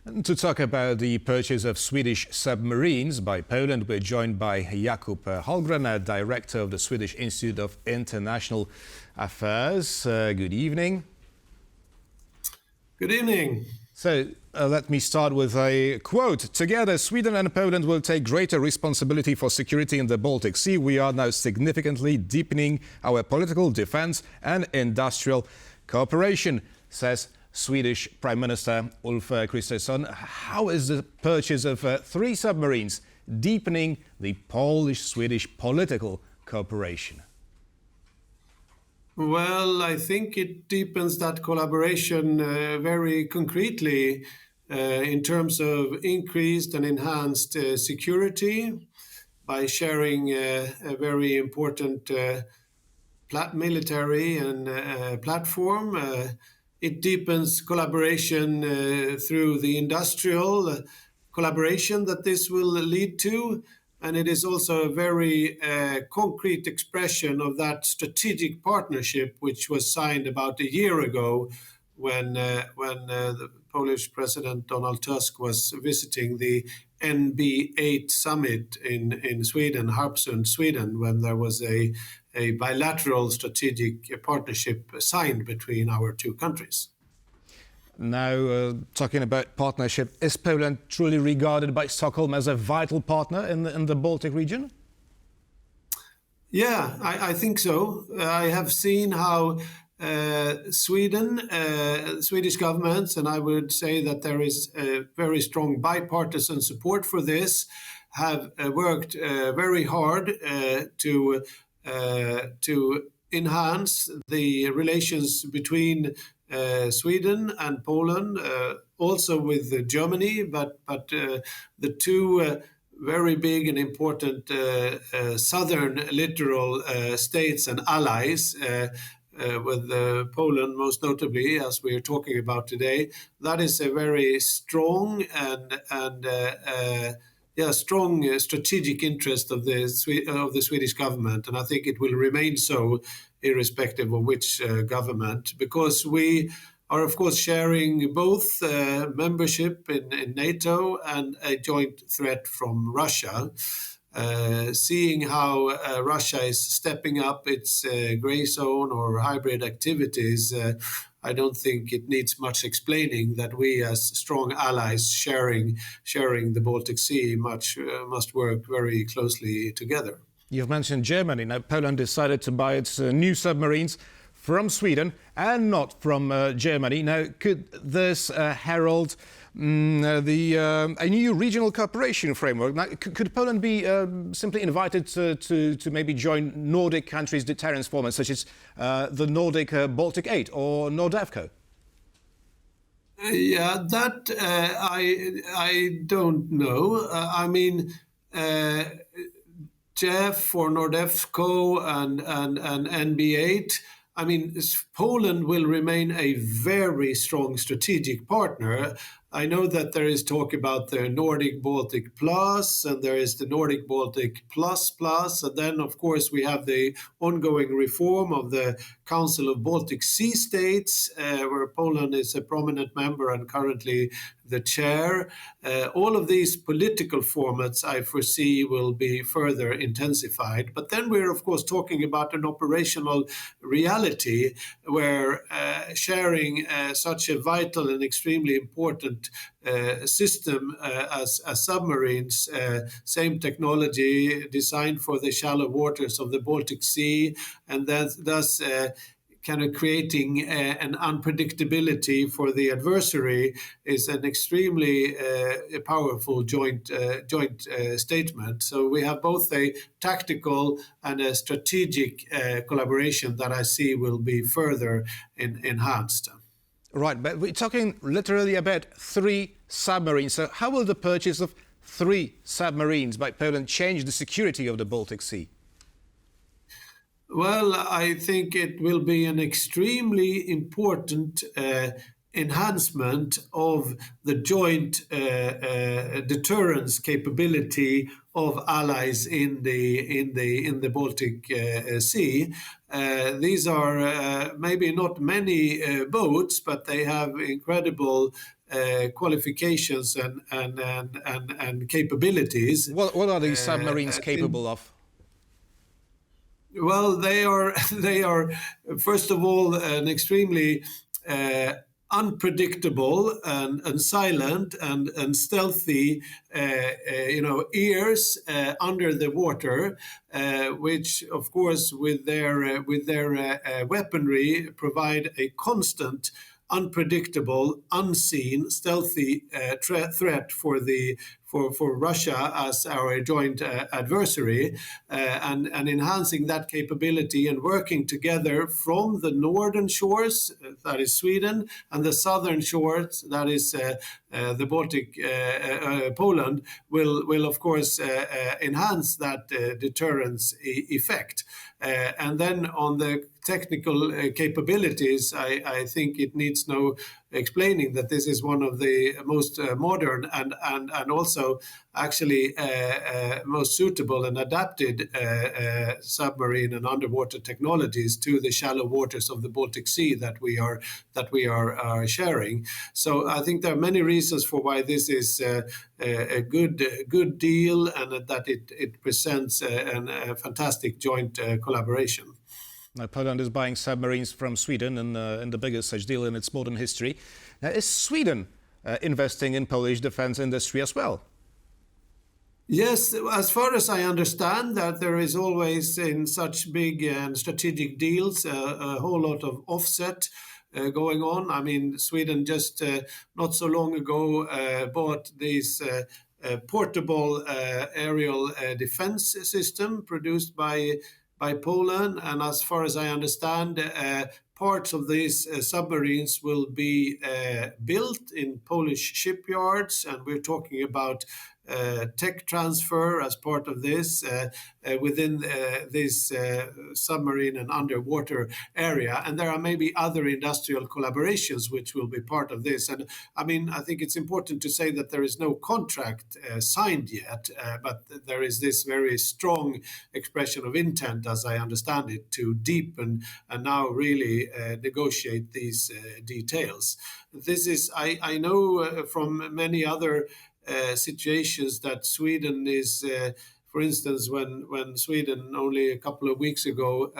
And to talk about the purchase of Swedish submarines by Poland, we're joined by Jakob Hallgren, director of the Swedish Institute of International Affairs. Good evening. Good evening. So let me start with a quote. Together, Sweden and Poland will take greater responsibility for security in the Baltic Sea. We are now significantly deepening our political, defense and industrial cooperation, says Swedish Prime Minister Ulf Kristersson. How is the purchase of 3 submarines deepening the Polish-Swedish political cooperation? Well, I think it deepens that collaboration very concretely in terms of increased and enhanced security by sharing a very important military and platform. It deepens collaboration through the industrial collaboration that this will lead to. And it is also a very concrete expression of that strategic partnership which was signed about a year ago when the Polish President Donald Tusk was visiting the NB8 summit in Sweden, Harpsund, Sweden, when there was a bilateral strategic partnership signed between our 2 countries. Now, talking about partnership, is Poland truly regarded by Stockholm as a vital partner in the Baltic region? Yeah, I think so. I have seen how Swedish governments, and I would say that there is a very strong bipartisan support for this, have worked very hard to enhance the relations between Sweden and Poland, also with Germany, but the 2 very big and important southern littoral states and allies, with Poland most notably, as we are talking about today. That is a very strong and strong strategic interest of the Swedish government, and I think it will remain so irrespective of which government, because we are of course sharing both membership in NATO and a joint threat from Russia. Seeing how Russia is stepping up its grey zone or hybrid activities, I don't think it needs much explaining that we as strong allies sharing the Baltic Sea must work very closely together. You've mentioned Germany. Now, Poland decided to buy its new submarines from Sweden and not from Germany. Now, could this herald a new regional cooperation framework? Now, could Poland be simply invited to maybe join Nordic countries' deterrence formats, such as the Nordic Baltic 8 or NORDEFCO? Yeah, that I don't know. I mean, JEF or NORDEFCO and NB8, I mean, Poland will remain a very strong strategic partner. I know that there is talk about the Nordic Baltic Plus, and there is the Nordic Baltic Plus, and then of course we have the ongoing reform of the Council of Baltic Sea States, where Poland is a prominent member and currently the chair. All of these political formats I foresee will be further intensified. But then we're of course talking about an operational reality where sharing such a vital and extremely important system as submarines, same technology designed for the shallow waters of the Baltic Sea, and thus kind of creating an unpredictability for the adversary is an extremely powerful joint statement. So we have both a tactical and a strategic collaboration that I see will be further enhanced. Right, but we're talking literally about 3 submarines. So how will the purchase of 3 submarines by Poland change the security of the Baltic Sea? Well, I think it will be an extremely important enhancement of the joint deterrence capability of allies in the Baltic Sea. These are maybe not many boats, but they have incredible qualifications and capabilities. What are these submarines capable of? Well, they are first of all an extremely unpredictable and silent and stealthy, ears under the water, which of course with their weaponry provide a constant, unpredictable, unseen, stealthy threat for Russia as our joint adversary, and enhancing that capability and working together from the northern shores, that is Sweden, and the southern shores, that is the Baltic, Poland, will of course enhance that deterrence effect. And then on the technical capabilities, I think it needs no explaining that this is one of the most modern and also actually most suitable and adapted submarine and underwater technologies to the shallow waters of the Baltic Sea that we are sharing. So I think there are many reasons for why this is a good deal, and that it presents a fantastic joint collaboration. Now, Poland is buying submarines from Sweden in the biggest such deal in its modern history. Now, is Sweden investing in Polish defense industry as well? Yes, as far as I understand, that there is always in such big and strategic deals a whole lot of offset going on. I mean, Sweden just not so long ago bought these portable aerial defense system produced by Poland, and as far as I understand, parts of these submarines will be built in Polish shipyards, and we're talking about tech transfer as part of this within this submarine and underwater area. And there are maybe other industrial collaborations which will be part of this. And I mean, I think it's important to say that there is no contract signed yet, but there is this very strong expression of intent, as I understand it, to deepen and now really negotiate these details. This is, I know from many other situations that Sweden is, for instance, when Sweden only a couple of weeks ago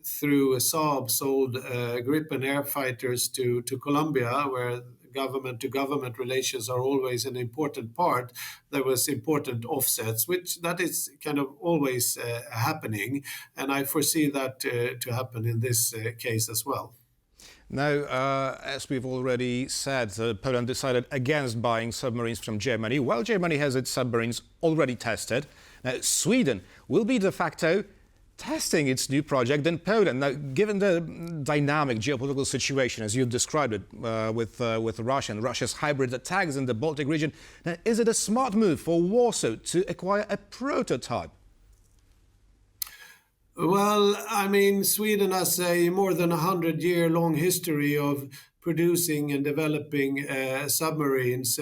through Saab sold Gripen air fighters to Colombia, where government-to-government relations are always an important part, there was important offsets, which that is kind of always happening, and I foresee that to happen in this case as well. Now, as we've already said, Poland decided against buying submarines from Germany. While Germany has its submarines already tested, now Sweden will be de facto testing its new project in Poland. Now, given the dynamic geopolitical situation, as you described it, with Russia and Russia's hybrid attacks in the Baltic region, now, is it a smart move for Warsaw to acquire a prototype? Well, I mean, Sweden has a more than 100-year-long history of producing and developing submarines.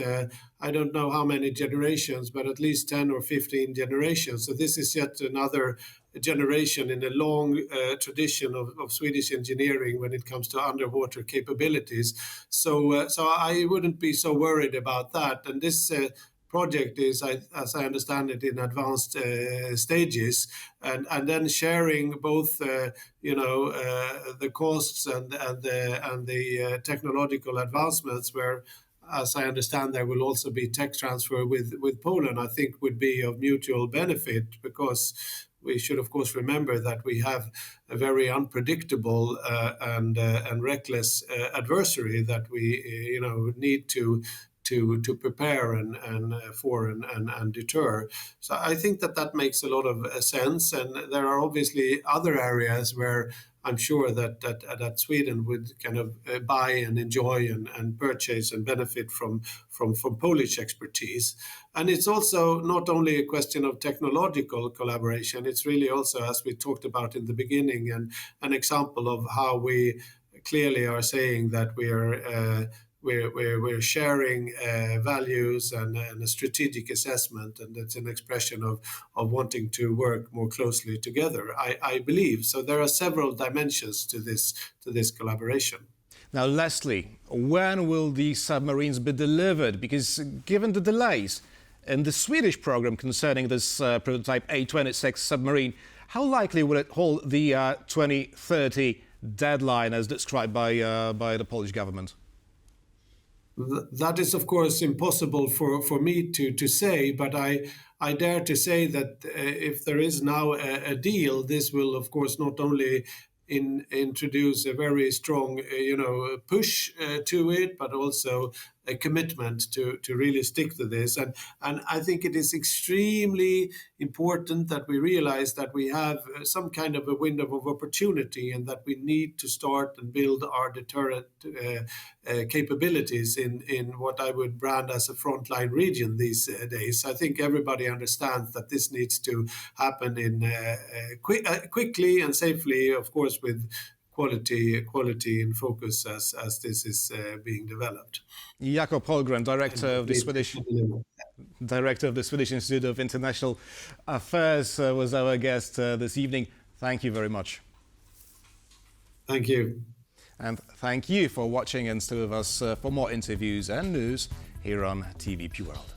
I don't know how many generations, but at least 10 or 15 generations. So this is yet another generation in a long tradition of Swedish engineering when it comes to underwater capabilities. So I wouldn't be so worried about that. And this project is, as I understand it, in advanced stages, and then sharing both, the costs and the technological advancements, where, as I understand, there will also be tech transfer with Poland, I think would be of mutual benefit, because we should, of course, remember that we have a very unpredictable and reckless adversary that we, need to prepare and deter. So I think that makes a lot of sense, and there are obviously other areas where I'm sure that Sweden would kind of buy and enjoy and purchase and benefit from Polish expertise. And it's also not only a question of technological collaboration, it's really also, as we talked about in the beginning, an example of how we clearly are saying that we're sharing values and a strategic assessment, and it's an expression of wanting to work more closely together, I believe. So there are several dimensions to this collaboration. Now, Leslie, when will these submarines be delivered? Because given the delays in the Swedish program concerning this prototype A26 submarine, how likely will it hold the 2030 deadline as described by the Polish government? That is, of course, impossible for me to say, but I dare to say that if there is now a deal, this will, of course, not only introduce a very strong, push to it, but also a commitment to really stick to this. And I think it is extremely important that we realize that we have some kind of a window of opportunity and that we need to start and build our deterrent capabilities in what I would brand as a frontline region these days. I think everybody understands that this needs to happen in quickly and safely, of course, with quality in focus as this is being developed. Jakob Hallgren, director of the Swedish Institute of International Affairs, was our guest this evening. Thank you very much. Thank you. And thank you for watching and stay with us for more interviews and news here on TVP World.